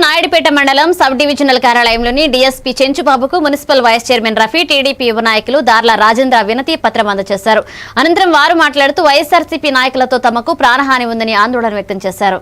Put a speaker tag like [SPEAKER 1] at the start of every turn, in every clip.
[SPEAKER 1] నాయుడుపేట మండలం sub divisional కార్యాలయంలోని DSP చెంచుబాబుకు municipal vice chairman Rafi, TDP యువ నాయకులు దార్ల రాజేంద్ర వినతి పత్రం అందజేశారు. అనంతరం వారు మాట్లాడుతూ వైఎస్ఆర్సీపీ నాయకులతో తమకు ప్రాణహాని ఉందని ఆందోళన వ్యక్తం చేశారు.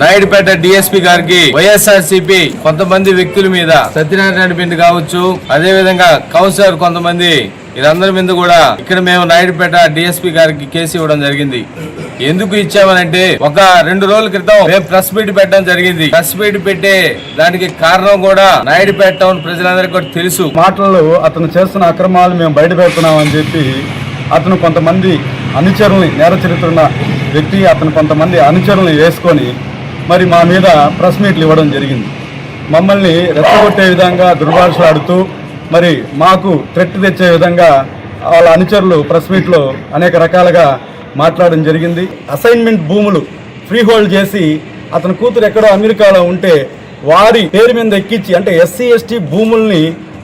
[SPEAKER 2] నాయుడుపేట డిఎస్పీ గారికి వైఎస్ఆర్సీపీ కొంతమంది వ్యక్తుల మీద సత్యనారాయణ పిండి కావచ్చు, అదే విధంగా కౌన్సిలర్ కొంతమంది వీరందరి మీద కూడా ఇక్కడ మేము నాయుడుపేట డిఎస్పీ గారికి కేసు ఇవ్వడం జరిగింది. ఎందుకు ఇచ్చామనంటే ఒక 2 రోజుల క్రితం మేము ప్రెస్ మీట్ పెట్టడం జరిగింది. ప్రెస్ మీట్ పెట్టే దానికి కారణం కూడా నాయుడుపేట టౌన్ ప్రజలందరికీ కూడా తెలుసు.
[SPEAKER 3] మాటల్లో అతను చేస్తున్న అక్రమాలు మేము బయట పెడుతున్నామని చెప్పి అతను కొంతమంది అనుచరుల్ని, నేర చరిత్ర ఉన్న వ్యక్తి అతను కొంతమంది అనుచరుల్ని వేసుకొని మరి మా మీద ప్రెస్ మీట్లు ఇవ్వడం జరిగింది. మమ్మల్ని రెచ్చగొట్టే విధంగా దుర్భాషలాడుతూ మరి మాకు థ్రెట్ తెచ్చే విధంగా వాళ్ళ అనుచరులు ప్రెస్ మీట్లో అనేక రకాలుగా మాట్లాడడం జరిగింది. అసైన్మెంట్ భూములు ఫ్రీ హోల్డ్ చేసి అతని కూతురు ఎక్కడో అమెరికాలో ఉంటే వారి పేరు మీద ఎక్కించి, అంటే ఎస్సీ ఎస్టీ భూముల్ని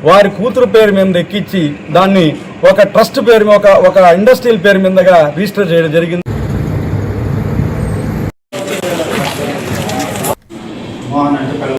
[SPEAKER 3] వారి కూతురు పేరు మీద ఎక్కించి దాన్ని ఒక ట్రస్ట్ పేరు, ఒక ఇండస్ట్రియల్ పేరు మీదగా రిజిస్టర్ చేయడం జరిగింది.